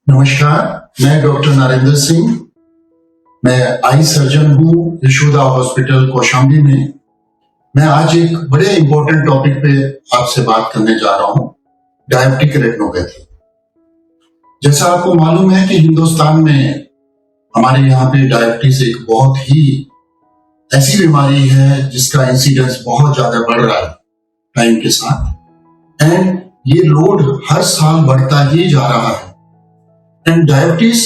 नमस्कार, मैं डॉक्टर नरेंद्र सिंह। मैं आई सर्जन हूँ यशोदा हॉस्पिटल कौशाम्बी में। मैं आज एक बड़े इंपॉर्टेंट टॉपिक पे आपसे बात करने जा रहा हूँ, डायबिटिक रेटिनोपैथी। जैसा आपको मालूम है कि हिंदुस्तान में हमारे यहाँ पे डायबिटीज एक बहुत ही ऐसी बीमारी है जिसका इंसिडेंस बहुत ज्यादा बढ़ रहा है टाइम के साथ, एंड ये लोड हर साल बढ़ता ही जा रहा है। एंड डायबिटीज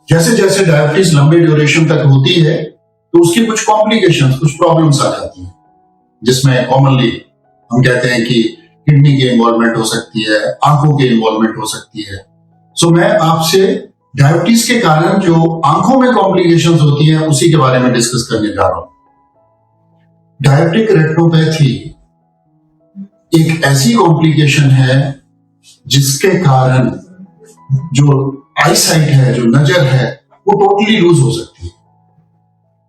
जैसे जैसे डायबिटीज लंबे ड्यूरेशन तक होती है तो उसकी कुछ कॉम्प्लिकेशंस, कुछ प्रॉब्लम्स आ जाती हैं, जिसमें कॉमनली हम कहते हैं कि किडनी की इन्वॉल्वमेंट हो सकती है, आंखों की इन्वॉल्वमेंट हो सकती है। सो मैं आपसे डायबिटीज के कारण जो आंखों में कॉम्प्लिकेशंस होती हैं उसी के बारे में डिस्कस करने जा रहा हूं। डायबिटिक रेटिनोपैथी एक ऐसी कॉम्प्लिकेशन है जिसके कारण जो आईसाइट है, जो नजर है, वो टोटली लूज हो सकती है।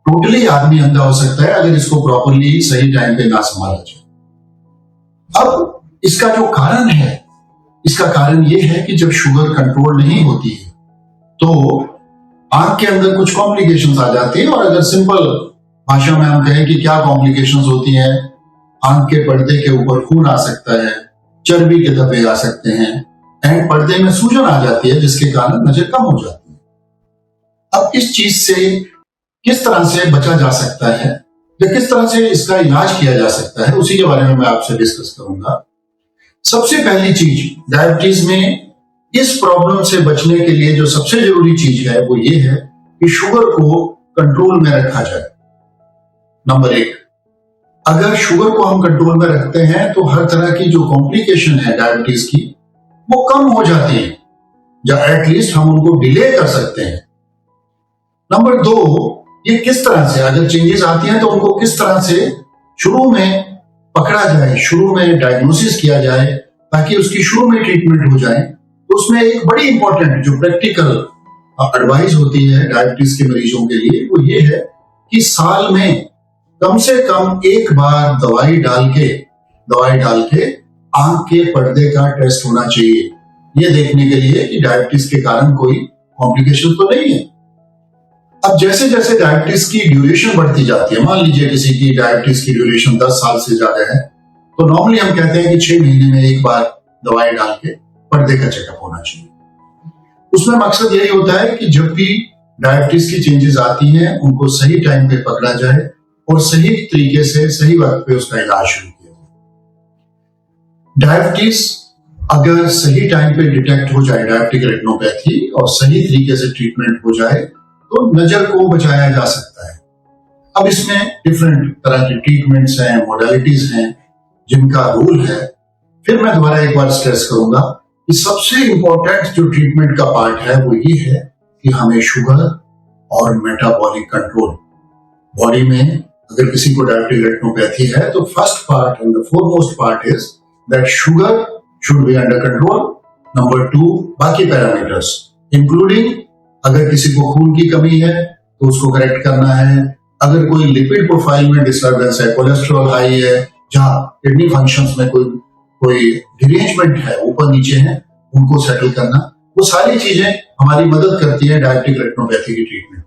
टोटली आदमी अंधा हो सकता है अगर इसको प्रॉपरली सही टाइम पे ना संभाला जाए। अब इसका जो कारण है, इसका कारण ये है कि जब शुगर कंट्रोल नहीं होती है तो आंख के अंदर कुछ कॉम्प्लिकेशंस आ जाती है। और अगर सिंपल भाषा में हम कहें कि क्या कॉम्प्लिकेशंस होती हैं, आंख के पर्दे के ऊपर खून आ सकता है, चर्बी के धब्बे आ सकते हैं, एंड पर्दे में सूजन आ जाती है जिसके कारण नजर कम हो जाती है। अब इस चीज से किस तरह से बचा जा सकता है या किस तरह से इसका इलाज किया जा सकता है, उसी के बारे में मैं आपसे डिस्कस करूंगा। सबसे पहली चीज डायबिटीज में इस प्रॉब्लम से बचने के लिए जो सबसे जरूरी चीज है वो ये है कि शुगर को कंट्रोल में रखा जाए। नंबर एक, अगर शुगर को हम कंट्रोल में रखते हैं तो हर तरह की जो कॉम्प्लिकेशन है डायबिटीज की वो कम हो जाती है, या एटलीस्ट हम उनको डिले कर सकते हैं। नंबर दो, ये किस तरह से अगर चेंजेस आती हैं तो उनको किस तरह से शुरू में पकड़ा जाए, शुरू में डायग्नोसिस किया जाए ताकि उसकी शुरू में ट्रीटमेंट हो जाए। तो उसमें एक बड़ी इंपॉर्टेंट जो प्रैक्टिकल एडवाइस होती है डायबिटीज के मरीजों के लिए वो ये है कि साल में कम से कम एक बार दवाई डाल के आंख के पर्दे का टेस्ट होना चाहिए, ये देखने के लिए कि डायबिटीज के कारण कोई कॉम्प्लिकेशन तो नहीं है। अब जैसे जैसे डायबिटीज की ड्यूरेशन बढ़ती जाती है, मान लीजिए किसी की डायबिटीज की ड्यूरेशन 10 साल से ज्यादा है, तो नॉर्मली हम कहते हैं कि 6 महीने में एक बार दवाई डाल के पर्दे का चेकअप होना चाहिए। उसमें मकसद यही होता है कि जब भी डायबिटीज की चेंजेस आती हैं उनको सही टाइम पे पकड़ा जाए और सही तरीके से सही वक्त पे उसका इलाज शुरू किया जाए। डायबिटीज अगर सही टाइम पे डिटेक्ट हो जाए, डायबिटिक रेटिनोपैथी, और सही तरीके से ट्रीटमेंट हो जाए तो नजर को बचाया जा सकता है। अब इसमें डिफरेंट तरह की ट्रीटमेंट्स हैं, मोडालिटीज हैं जिनका रोल है। फिर मैं दोबारा एक बार स्ट्रेस करूंगा कि सबसे इंपॉर्टेंट जो ट्रीटमेंट का पार्ट है वो ये है कि हमें शुगर और मेटाबॉलिक कंट्रोल, बॉडी में अगर किसी को डायबिटिक रेटिनोपैथी है तो first part and the foremost part is that sugar should be under control. Number 2, बाकी पैरामीटर्स इंक्लूडिंग अगर किसी को खून की कमी है तो उसको करेक्ट करना है, अगर कोई लिपिड प्रोफाइल में डिस्टर्बेंस है, कोलेस्ट्रॉल हाई है, जहां किडनी फंक्शंस में कोई डिरेंजमेंट है, ऊपर नीचे है, उनको सेटल करना, वो सारी चीजें हमारी मदद करती है डायबिटिक रेटिनोपैथी की ट्रीटमेंट।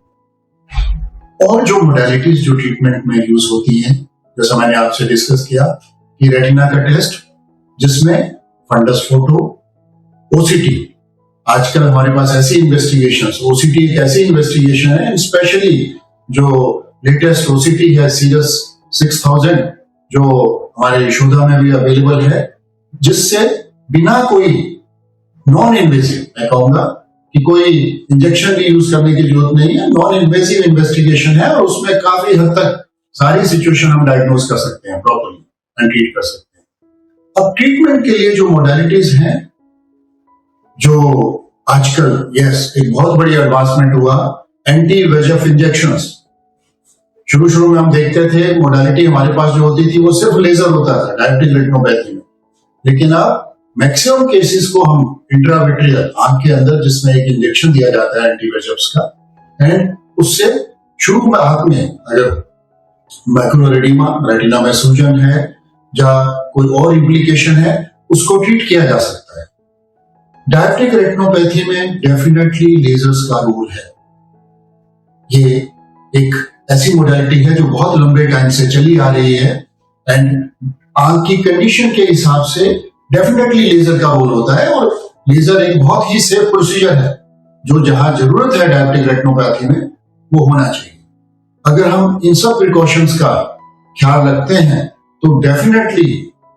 और जो मोडालिटीज जो ट्रीटमेंट में यूज होती हैं, जैसा मैंने आपसे डिस्कस किया कि रेटिना का टेस्ट जिसमें फंडस फोटो, ओसीटी, आजकल हमारे पास ऐसी इन्वेस्टिगेशंस, ओसीटी एक ऐसी इन्वेस्टिगेशन है, स्पेशली जो लेटेस्ट ओसीटी है सीरस 6000 जो हमारे यशोदा में भी अवेलेबल है, जिससे बिना कोई नॉन इन्वेसिव, मैं कहूंगा कि कोई इंजेक्शन भी यूज करने की जरूरत नहीं है, नॉन इन्वेसिव इन्वेस्टिगेशन है और उसमें काफी हद तक सारी सिचुएशन हम डायग्नोज कर सकते हैं प्रॉपर्ली एंड ट्रीट कर सकते हैं। अब ट्रीटमेंट के लिए जो मोडालिटीज हैं, जो आजकल एक बहुत बड़ी एडवांसमेंट हुआ, एंटी VEGF इंजेक्शंस। शुरू में हम देखते थे मोडालिटी हमारे पास जो होती थी वो सिर्फ लेजर होता था डायबिटिक रेटिनोपैथी में, लेकिन अब मैक्सिमम केसेस को हम इंट्राविट्रियल आंख के अंदर जिसमें एक इंजेक्शन दिया जाता है एंटी VEGF का, एंड उससे शुरू में आंख में अगर मैकुलर एडिमा, रेटिना में सूजन है या कोई और इम्प्लीकेशन है उसको ट्रीट किया जा सकता है। डायबिटिक रेटिनोपैथी में डेफिनेटली लेजर्स का रोल है। ये एक ऐसी मोडालिटी है जो बहुत लंबे टाइम से चली आ रही है एंड आंख की कंडीशन के हिसाब से डेफिनेटली लेजर का रोल होता है, और लेजर एक बहुत ही सेफ प्रोसीजर है जो जहां जरूरत है डायबिटिक रेटिनोपैथी में वो होना चाहिए। अगर हम इन सब प्रिकॉशंस का ख्याल रखते हैं तो डेफिनेटली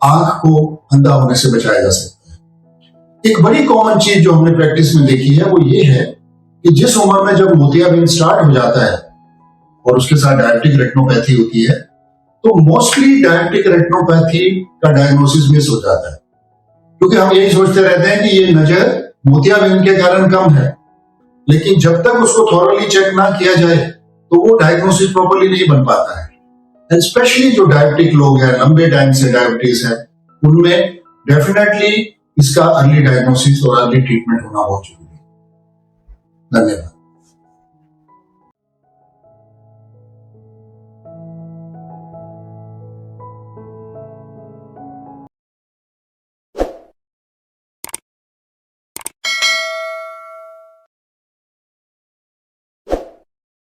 आंख को अंधा होने से बचाया जा सकता है। एक बड़ी कॉमन चीज जो हमने प्रैक्टिस में देखी है वो ये है कि जिस उम्र में जब मोतियाबिंद स्टार्ट हो जाता है और उसके साथ डायबिटिक रेटिनोपैथी होती है तो मोस्टली डायबिटिक रेटिनोपैथी का डायग्नोसिस मिस हो जाता है, क्योंकि हम यही सोचते रहते हैं कि ये नजर मोतियाबिंद के कारण कम है, लेकिन जब तक उसको थॉरली चेक ना किया जाए तो वो डायग्नोसिस प्रॉपर्ली नहीं बन पाता है। एंड स्पेशली जो डायबिटिक लोग हैं, लंबे टाइम से डायबिटीज है, उनमें डेफिनेटली इसका अर्ली डायग्नोसिस और अर्ली ट्रीटमेंट होना बहुत जरूरी है। धन्यवाद।